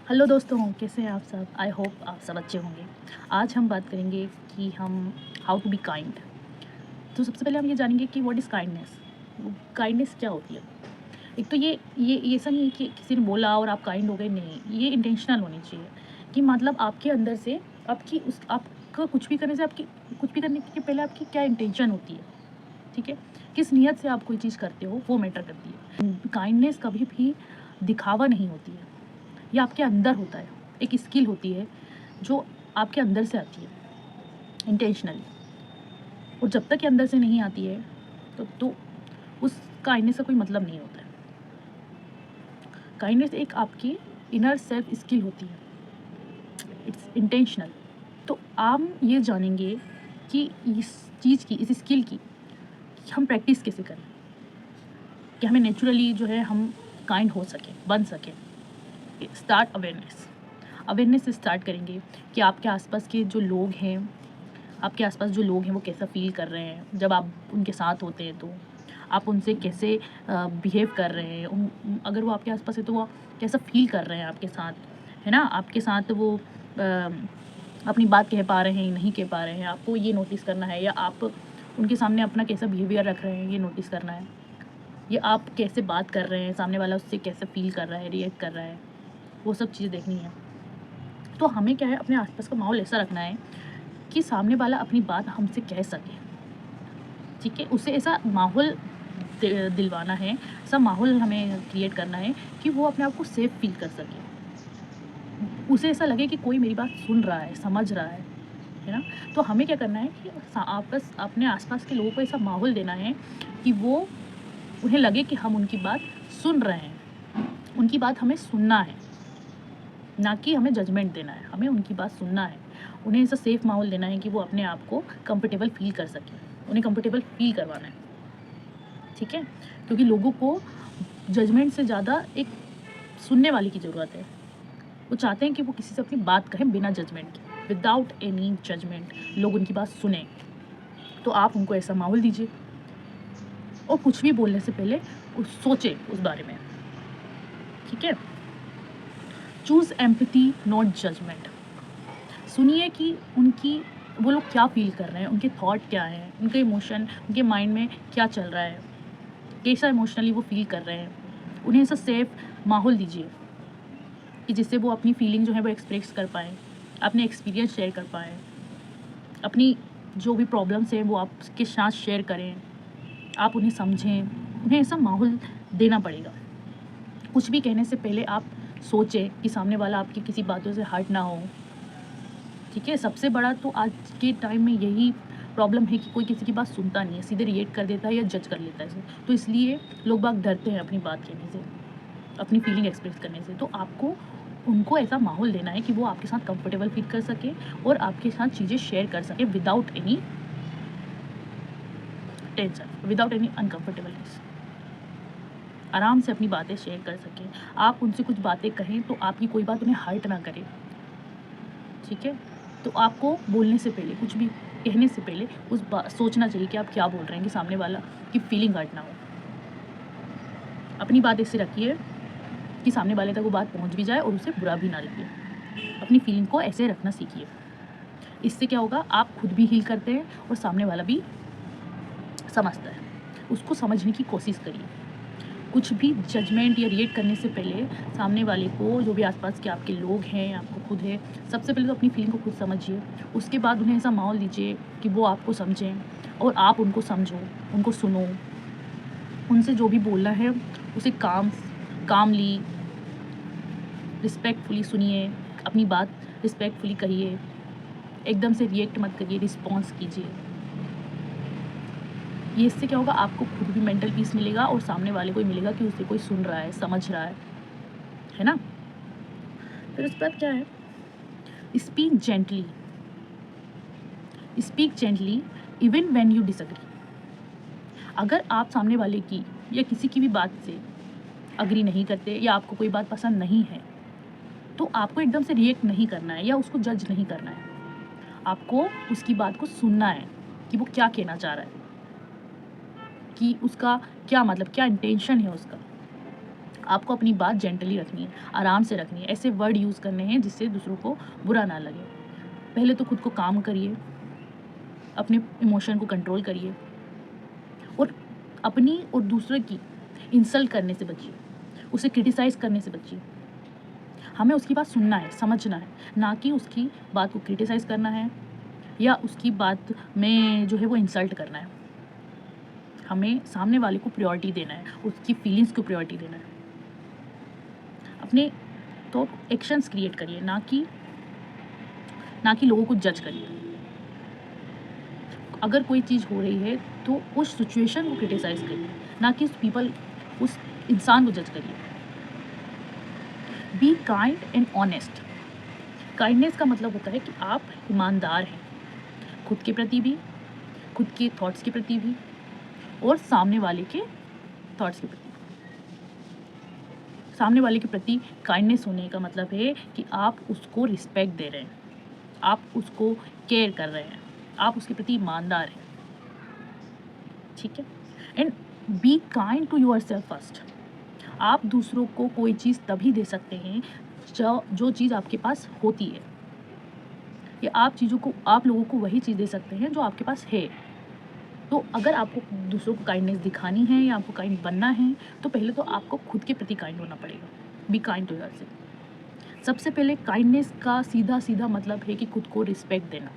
Hello दोस्तों, कैसे हैं आप सब? आई होप आप सब अच्छे होंगे। आज हम बात करेंगे कि हम हाउ टू बी काइंड। तो सबसे पहले हम ये जानेंगे कि व्हाट इज़ काइंडनेस। काइंडनेस क्या होती है? एक तो ये ऐसा नहीं है कि किसी ने बोला और आप काइंड हो गए, नहीं, ये इंटेंशनल होनी चाहिए कि मतलब आपके अंदर से आपकी उस आपका कुछ भी करने से आपकी कुछ भी करने के पहले आपकी क्या इंटेंशन होती है, ठीक है? किस नियत से आप कोई चीज़ करते हो, वो मैटर करती है। काइंडनेस कभी भी दिखावा नहीं होती है, ये आपके अंदर होता है, एक स्किल होती है जो आपके अंदर से आती है इंटेंशनली। और जब तक ये अंदर से नहीं आती है तो उस काइंडनेस का कोई मतलब नहीं होता है। काइंडनेस एक आपकी इनर सेल्फ स्किल होती है, इट्स इंटेंशनल। तो हम ये जानेंगे कि इस चीज़ की, इस स्किल की हम प्रैक्टिस कैसे करें कि हमें नेचुरली जो है हम काइंड हो सकें, बन सकें। Start awareness. अवेयरनेस से स्टार्ट करेंगे कि आपके आसपास के जो लोग हैं, आपके आसपास जो लोग हैं वो कैसा फ़ील कर रहे हैं जब आप उनके साथ होते हैं। तो आप उनसे कैसे बिहेव कर रहे हैं, अगर वो आपके आसपास है तो वो कैसा फ़ील कर रहे हैं आपके साथ, है ना? आपके साथ वो अपनी बात कह पा रहे हैं, नहीं कह पा रहे हैं, आपको ये नोटिस करना है। या आप उनके सामने अपना कैसा बिहेवियर रख रहे हैं, ये नोटिस करना है। या आप कैसे बात कर रहे हैं, सामने वाला उससे कैसे फ़ील कर रहा है, रिएक्ट कर रहा है, वो सब चीज़ें देखनी है। तो हमें क्या है, अपने आसपास का माहौल ऐसा रखना है कि सामने वाला अपनी बात हमसे कह सके, ठीक है? उसे ऐसा माहौल दिलवाना है, ऐसा माहौल हमें क्रिएट करना है कि वो अपने आप को सेफ फ़ील कर सके। उसे ऐसा लगे कि कोई मेरी बात सुन रहा है, समझ रहा है ना? तो हमें क्या करना है कि आपस अपने आसपास के लोगों को ऐसा माहौल देना है कि वो उन्हें लगे कि हम उनकी बात सुन रहे हैं, उनकी बात हमें सुनना है, ना कि हमें जजमेंट देना है, हमें उनकी बात सुनना है। उन्हें ऐसा सेफ माहौल देना है कि वो अपने आप को कंफर्टेबल फ़ील कर सकें, उन्हें कंफर्टेबल फ़ील करवाना है, ठीक है? क्योंकि लोगों को जजमेंट से ज़्यादा एक सुनने वाले की ज़रूरत है। वो चाहते हैं कि वो किसी से अपनी बात कहें बिना जजमेंट के, विदाउट एनी जजमेंट, लोग उनकी बात सुनें। तो आप उनको ऐसा माहौल दीजिए और कुछ भी बोलने से पहले सोचें उस बारे में, ठीक है? Choose empathy not judgment. सुनिए कि वो लोग क्या फ़ील कर रहे हैं, उनके थॉट क्या हैं, उनके इमोशन, उनके माइंड में क्या चल रहा है, कैसा इमोशनली वो फ़ील कर रहे हैं। उन्हें ऐसा सेफ माहौल दीजिए कि जिससे वो अपनी फीलिंग जो है वो एक्सप्रेस कर पाएँ, अपने एक्सपीरियंस शेयर कर पाएँ, अपनी जो भी प्रॉब्लम्स हैं वो आपके साथ शेयर करें, आप उन्हें समझें। उन्हें ऐसा माहौल देना पड़ेगा। कुछ भी कहने से पहले आप सोचें कि सामने वाला आपकी किसी बातों से हर्ट ना हो, ठीक है? सबसे बड़ा तो आज के टाइम में यही प्रॉब्लम है कि कोई किसी की बात सुनता नहीं है, सीधे रिएक्ट कर देता है या जज कर लेता है। तो इसलिए लोग बाग डरते हैं अपनी बात कहने से, अपनी फीलिंग एक्सप्रेस करने से। तो आपको उनको ऐसा माहौल देना है कि वो आपके साथ कंफर्टेबल फ़ील कर सकें और आपके साथ चीज़ें शेयर कर सकें without any tension, without any uncomfortableness. आराम से अपनी बातें शेयर कर सकें। आप उनसे कुछ बातें कहें तो आपकी कोई बात उन्हें हर्ट ना करे, ठीक है? तो आपको बोलने से पहले, कुछ भी कहने से पहले सोचना चाहिए कि आप क्या बोल रहे हैं कि सामने वाला की फीलिंग हर्ट ना हो। अपनी बात ऐसे रखिए कि सामने वाले तक वो बात पहुंच भी जाए और उसे बुरा भी ना लगे। अपनी फीलिंग को ऐसे रखना सीखिए। इससे क्या होगा, आप खुद भी हील करते हैं और सामने वाला भी समझता है। उसको समझने की कोशिश करिए। कुछ भी जजमेंट या रिएक्ट करने से पहले सामने वाले को, जो भी आसपास के आपके लोग हैं, आपको खुद है, सबसे पहले तो अपनी फीलिंग को खुद समझिए। उसके बाद उन्हें ऐसा माहौल दीजिए कि वो आपको समझें और आप उनको समझो, उनको सुनो। उनसे जो भी बोलना है उसे कामली, रिस्पेक्टफुली सुनिए, अपनी बात रिस्पेक्टफुली कहिए, एकदम से रिएक्ट मत करिए, रिस्पॉन्स कीजिए। ये इससे क्या होगा, आपको खुद भी मेंटल पीस मिलेगा और सामने वाले को भी मिलेगा कि उसे कोई सुन रहा है, समझ रहा है ना? फिर उसके बाद क्या है, speak gently. Speak gently even when you disagree. अगर आप सामने वाले की या किसी की भी बात से अग्री नहीं करते या आपको कोई बात पसंद नहीं है, तो आपको एकदम से रिएक्ट नहीं करना है या उसको जज नहीं करना है। आपको उसकी बात को सुनना है कि वो क्या कहना चाह रहा है, कि उसका क्या मतलब, क्या इंटेंशन है उसका। आपको अपनी बात जेंटली रखनी है, आराम से रखनी है, ऐसे वर्ड यूज़ करने हैं जिससे दूसरों को बुरा ना लगे। पहले तो खुद को काम करिए, अपने इमोशन को कंट्रोल करिए और अपनी और दूसरे की इंसल्ट करने से बचिए, उसे क्रिटिसाइज़ करने से बचिए। हमें उसकी बात सुनना है, समझना है, ना कि उसकी बात को क्रिटिसाइज़ करना है या उसकी बात में जो है वो इंसल्ट करना है। हमें सामने वाले को प्रायोरिटी देना है, उसकी फीलिंग्स को प्रायोरिटी देना है। अपने तो एक्शंस क्रिएट करिए, ना कि लोगों को जज करिए। अगर कोई चीज़ हो रही है तो उस सिचुएशन को क्रिटिसाइज़ करिए, ना कि उस इंसान को जज करिए। Be kind and honest. Kindness का मतलब होता है कि आप ईमानदार हैं, खुद के प्रति भी, खुद के थॉट्स के प्रति भी और सामने वाले के थॉट्स के प्रति। सामने वाले के प्रति काइंडनेस होने का मतलब है कि आप उसको रिस्पेक्ट दे रहे हैं, आप उसको केयर कर रहे हैं, आप उसके प्रति ईमानदार हैं, ठीक है। And be kind to yourself first. आप दूसरों को कोई चीज़ तभी दे सकते हैं जो चीज़ आपके पास होती है, या आप लोगों को वही चीज़ दे सकते हैं जो आपके पास है। तो अगर आपको दूसरों को काइंडनेस दिखानी है या आपको काइंड बनना है तो पहले तो आपको खुद के प्रति काइंड होना पड़ेगा। Be kind to yourself. सबसे पहले काइंडनेस का सीधा मतलब है कि खुद को रिस्पेक्ट देना,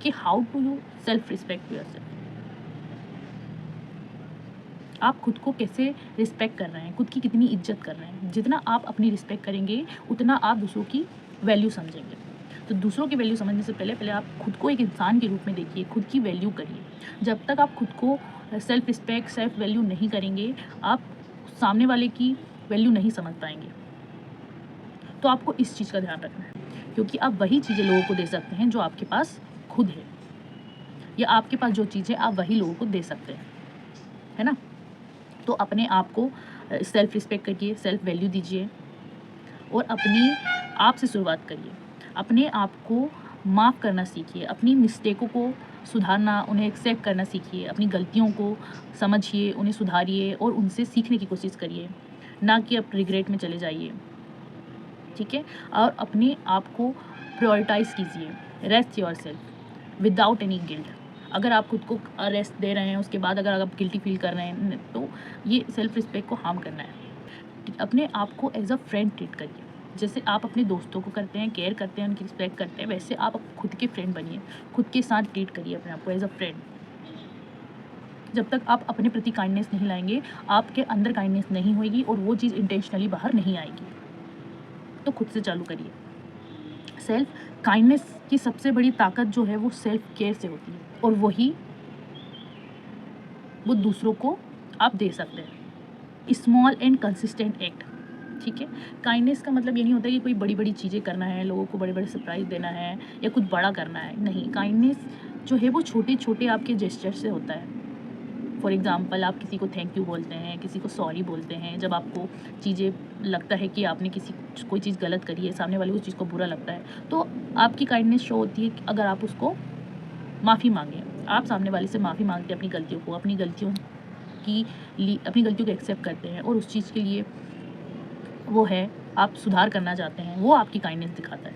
कि how to you self respect yourself. आप खुद को कैसे रिस्पेक्ट कर रहे हैं, खुद की कितनी इज्जत कर रहे हैं। जितना आप अपनी रिस्पेक्ट करेंगे उतना आप दूसरों की वैल्यू समझेंगे। तो दूसरों की वैल्यू समझने से पहले आप खुद को एक इंसान के रूप में देखिए, खुद की वैल्यू करिए। जब तक आप खुद को सेल्फ रिस्पेक्ट, सेल्फ वैल्यू नहीं करेंगे, आप सामने वाले की वैल्यू नहीं समझ पाएंगे। तो आपको इस चीज़ का ध्यान रखना है, क्योंकि आप वही चीज़ें लोगों को दे सकते हैं जो आपके पास खुद है, या आपके पास जो चीज़ है आप वही लोगों को दे सकते हैं, है ना। तो अपने आप को सेल्फ रिस्पेक्ट करिए, सेल्फ वैल्यू दीजिए और अपनी आप से शुरुआत करिए। अपने आप को माफ़ करना सीखिए, अपनी मिस्टेकों को सुधारना, उन्हें एक्सेप्ट करना सीखिए, अपनी गलतियों को समझिए, उन्हें सुधारिए और उनसे सीखने की कोशिश करिए, ना कि आप रिग्रेट में चले जाइए, ठीक है। और अपने आप को प्रायोरिटाइज़ कीजिए, rest yourself without any guilt. अगर आप खुद को रेस्ट दे रहे हैं, उसके बाद अगर आप गिल्टी फील कर रहे हैं तो ये सेल्फ रिस्पेक्ट को हार्म करना है। अपने आप को एज अ फ्रेंड ट्रीट करिए, जैसे आप अपने दोस्तों को करते हैं, केयर करते हैं, उनकी रिस्पेक्ट करते हैं, वैसे आप खुद के फ्रेंड बनिए, खुद के साथ ट्रीट करिए अपने आप को एज अ फ्रेंड। जब तक आप अपने प्रति काइंडनेस नहीं लाएंगे, आपके अंदर काइंडनेस नहीं होगी और वो चीज़ इंटेंशनली बाहर नहीं आएगी। तो खुद से चालू करिए। सेल्फ काइंडनेस की सबसे बड़ी ताकत जो है वो सेल्फ केयर से होती है, और वो दूसरों को आप दे सकते हैं। स्मॉल एंड कंसिस्टेंट एक्ट, ठीक है। काइंडनेस का मतलब ये नहीं होता कि कोई बड़ी बड़ी चीज़ें करना है, लोगों को बड़े बड़े सरप्राइज़ देना है या कुछ बड़ा करना है, नहीं। काइंडनेस जो है वो छोटे छोटे आपके जेस्चर से होता है। फॉर एग्ज़ाम्पल, आप किसी को थैंक यू बोलते हैं, किसी को सॉरी बोलते हैं, जब आपको चीज़ें लगता है कि आपने कोई चीज़ गलत करी है, सामने वाले को उस चीज़ को बुरा लगता है, तो आपकी काइंडनेस शो होती है कि अगर आप उसको माफ़ी मांगें, आप सामने वाले से माफ़ी मांगते हैं अपनी गलतियों को, अपनी गलतियों को एक्सेप्ट करते हैं और उस चीज़ के लिए वो है आप सुधार करना चाहते हैं, वो आपकी काइंडनेस दिखाता है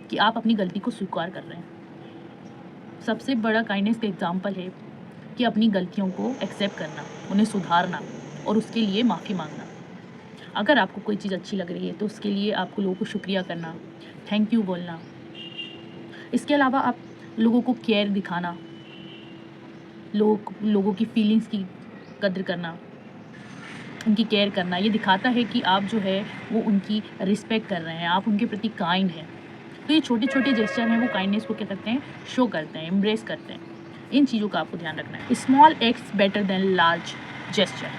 कि आप अपनी गलती को स्वीकार कर रहे हैं। सबसे बड़ा काइंडनेस का एग्जाम्पल है कि अपनी गलतियों को एक्सेप्ट करना, उन्हें सुधारना और उसके लिए माफ़ी मांगना। अगर आपको कोई चीज़ अच्छी लग रही है तो उसके लिए आपको लोगों को शुक्रिया करना, थैंक यू बोलना। इसके अलावा आप लोगों को केयर दिखाना, लोगों की फीलिंग्स की कद्र करना, उनकी केयर करना, ये दिखाता है कि आप जो है वो उनकी रिस्पेक्ट कर रहे हैं, आप उनके प्रति काइंड हैं। तो ये छोटे छोटे जेस्चर हैं, वो काइंडनेस को क्या करते हैं, शो करते हैं, एम्ब्रेस करते हैं। इन चीज़ों का आपको ध्यान रखना है। Small acts better than large gesture.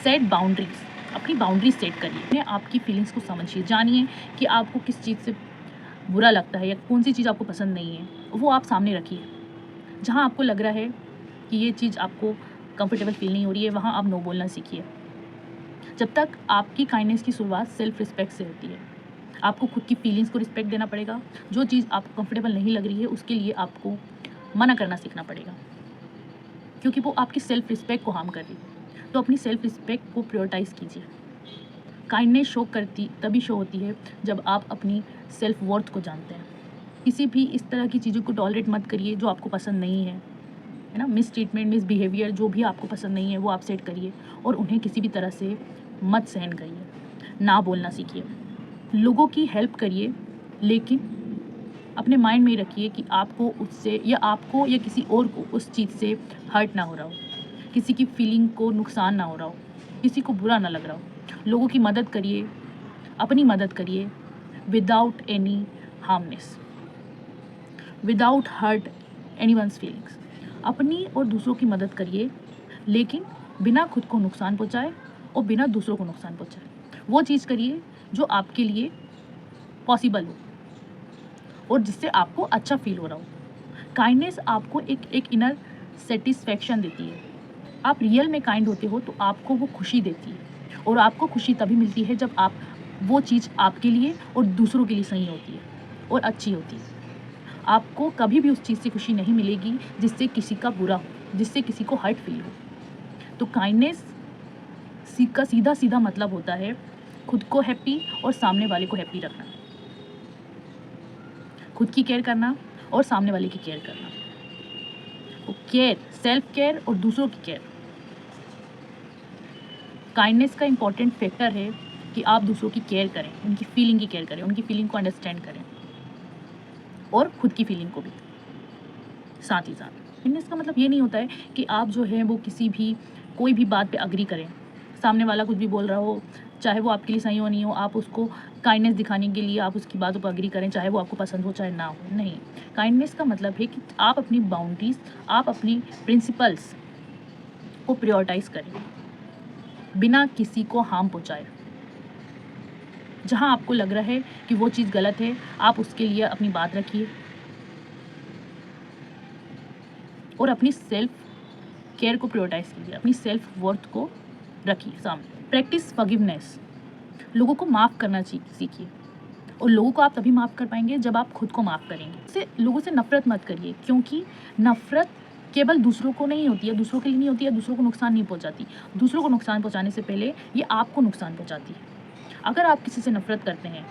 Set boundaries, अपनी बाउंड्रीज सेट करिए, आपकी फीलिंग्स को समझिए, जानिए कि आपको किस चीज़ से बुरा लगता है या कौन सी चीज़ आपको पसंद नहीं है, वो आप सामने रखिए। जहाँ आपको लग रहा है कि ये चीज़ आपको कंफर्टेबल फील नहीं हो रही है, वहाँ आप नो बोलना सीखिए। जब तक आपकी काइंडनेस की शुरुआत सेल्फ रिस्पेक्ट से होती है, आपको खुद की फीलिंग्स को रिस्पेक्ट देना पड़ेगा। जो चीज़ आपको कंफर्टेबल नहीं लग रही है उसके लिए आपको मना करना सीखना पड़ेगा, क्योंकि वो आपकी सेल्फ रिस्पेक्ट को हार्म कर रही है। तो अपनी सेल्फ रिस्पेक्ट को प्रायोरिटाइज़ कीजिए। काइंडनेस शो करती तभी शो होती है जब आप अपनी सेल्फ वर्थ को जानते हैं। किसी भी इस तरह की चीज़ों को टॉलरेट मत करिए जो आपको पसंद नहीं है ना। मिस ट्रीटमेंट, मिस बिहेवियर जो भी आपको पसंद नहीं है वो आप सेट करिए और उन्हें किसी भी तरह से मत सहन करिए। ना बोलना सीखिए, लोगों की हेल्प करिए, लेकिन अपने माइंड में ही रखिए कि आपको उससे या आपको या किसी और को उस चीज़ से हर्ट ना हो रहा हो, किसी की फीलिंग को नुकसान ना हो रहा हो, किसी को बुरा ना लग रहा हो। लोगों की मदद करिए, अपनी मदद करिए without any harmness, without hurt anyone's feelings. अपनी और दूसरों की मदद करिए, लेकिन बिना खुद को नुकसान पहुंचाए और बिना दूसरों को नुकसान पहुंचाए। वो चीज़ करिए जो आपके लिए पॉसिबल हो और जिससे आपको अच्छा फील हो रहा हो। काइंडनेस आपको एक इनर सेटिस्फैक्शन देती है। आप रियल में काइंड होते हो तो आपको वो खुशी देती है, और आपको खुशी तभी मिलती है जब आप वो चीज़ आपके लिए और दूसरों के लिए सही होती है और अच्छी होती है। आपको कभी भी उस चीज़ से खुशी नहीं मिलेगी जिससे किसी का बुरा हो, जिससे किसी को हर्ट फील हो। तो काइंडनेस का सीधा सीधा मतलब होता है खुद को हैप्पी और सामने वाले को हैप्पी रखना, खुद की केयर करना और सामने वाले की केयर करना। तो केयर, सेल्फ केयर और दूसरों की केयर। काइंडनेस का इम्पॉर्टेंट फैक्टर है कि आप दूसरों की केयर करें, उनकी फीलिंग की केयर करें, उनकी फीलिंग को अंडरस्टैंड करें और खुद की फीलिंग को भी साथ ही साथ। काइंडनेस का मतलब ये नहीं होता है कि आप जो है वो किसी भी कोई भी बात पे अग्री करें। सामने वाला कुछ भी बोल रहा हो, चाहे वो आपके लिए सही हो नहीं हो, आप उसको काइंडनेस दिखाने के लिए आप उसकी बातों पर अग्री करें, चाहे वो आपको पसंद हो चाहे ना हो। नहीं, काइंडनेस का मतलब है कि आप अपनी बाउंड्रीज, आप अपनी प्रिंसिपल्स को प्रायोरिटाइज करें बिना किसी को हार्म पहुँचाए। जहाँ आपको लग रहा है कि वो चीज़ गलत है, आप उसके लिए अपनी बात रखिए और अपनी सेल्फ केयर को प्रायोरिटाइज कीजिए, अपनी सेल्फ वर्थ को रखिए सामने। प्रैक्टिस फॉरगिवनेस, लोगों को माफ़ करना सीखिए, और लोगों को आप तभी माफ़ कर पाएंगे जब आप खुद को माफ़ करेंगे। लोगों से नफरत मत करिए, क्योंकि नफरत केवल दूसरों को नहीं होती है, दूसरों के लिए नहीं होती है, दूसरों को नुकसान नहीं पहुंचाती। दूसरों को नुकसान पहुंचाने से पहले ये आपको नुकसान पहुंचाती है। अगर आप किसी से नफरत करते हैं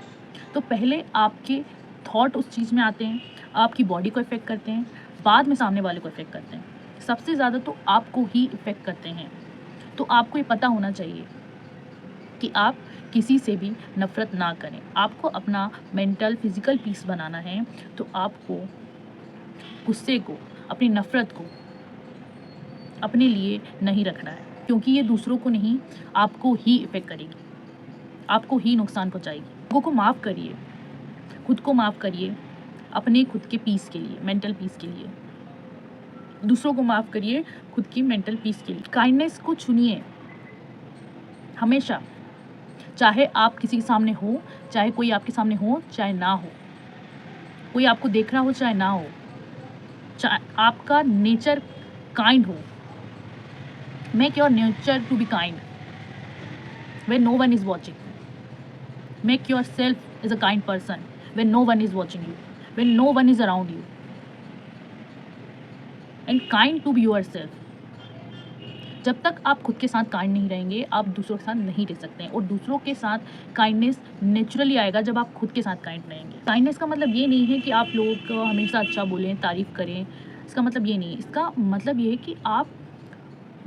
तो पहले आपके थॉट उस चीज़ में आते हैं, आपकी बॉडी को इफ़ेक्ट करते हैं, बाद में सामने वाले को इफ़ेक्ट करते हैं। सबसे ज़्यादा तो आपको ही इफ़ेक्ट करते हैं। तो आपको ये पता होना चाहिए कि आप किसी से भी नफ़रत ना करें। आपको अपना मेंटल फिज़िकल पीस बनाना है, तो आपको गुस्से को, अपनी नफ़रत को अपने लिए नहीं रखना है, क्योंकि ये दूसरों को नहीं, आपको ही इफ़ेक्ट करेगी, आपको ही नुकसान पहुंचाएगी। लोगों को माफ़ करिए, खुद को माफ़ करिए, अपने खुद के पीस के लिए, मेंटल पीस के लिए। दूसरों को माफ़ करिए खुद की मेंटल पीस के लिए। काइंडनेस को चुनिए हमेशा, चाहे आप किसी के सामने हो, चाहे कोई आपके सामने हो चाहे ना हो, कोई आपको देख रहा हो चाहे ना हो, चाहे आपका नेचर काइंड हो। Make your nature to be kind when no one is watching. Make yourself as a kind person when no one is watching you, when no one is around you. And kind to be yourself. जब तक आप खुद के साथ kind नहीं रहेंगे, आप दूसरों के साथ नहीं रह सकते हैं, और दूसरों के साथ काइंडनेस नेचुरली आएगा जब आप खुद के साथ काइंड रहेंगे। काइंडनेस का मतलब ये नहीं है कि आप लोगों को हमेशा अच्छा बोलें, तारीफ़ करें। इसका मतलब ये नहीं है। इसका मतलब ये है कि आप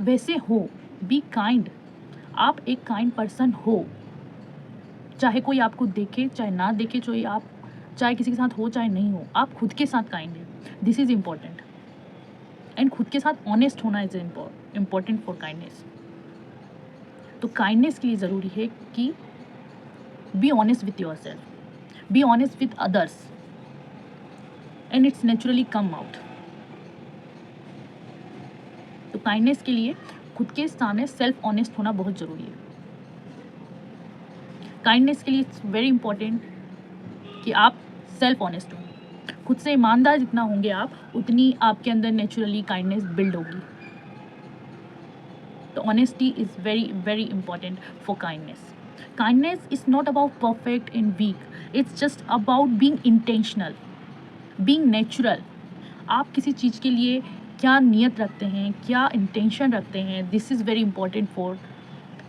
वैसे हो, बी काइंड। आप एक काइंड पर्सन हो, चाहे कोई आपको देखे चाहे ना देखे, चाहे किसी के साथ हो चाहे नहीं हो, आप खुद के साथ काइंड हैं। This is important. एंड खुद के साथ ऑनेस्ट होना इज़ इम्पॉर्टेंट फॉर काइंडनेस। तो काइंडनेस के लिए ज़रूरी है कि be honest with your self, be honest with others, and it's naturally come out. तो काइंडनेस के लिए खुद के सामने सेल्फ ऑनेस्ट होना बहुत ज़रूरी है। काइंडनेस के लिए इट्स वेरी इंपॉर्टेंट कि आप सेल्फ ऑनेस्ट हो। खुद से ईमानदार जितना होंगे आप, उतनी आपके अंदर नेचुरली काइंडनेस बिल्ड होगी। तो honesty is very very important for kindness. Kindness is not about perfect and weak, it's just about being intentional, being natural. आप किसी चीज़ के लिए क्या नियत रखते हैं, क्या इंटेंशन रखते हैं, this is very important for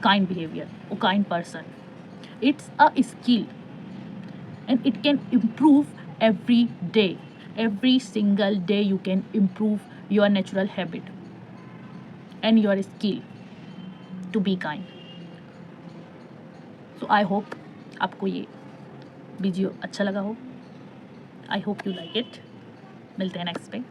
kind behaviour और kind person. It's a skill and it can improve every day. Every single day you can improve your natural habit and your skill to be kind. So I hope आपको ये video अच्छा लगा हो. I hope you like it. मिलते हैं next पे.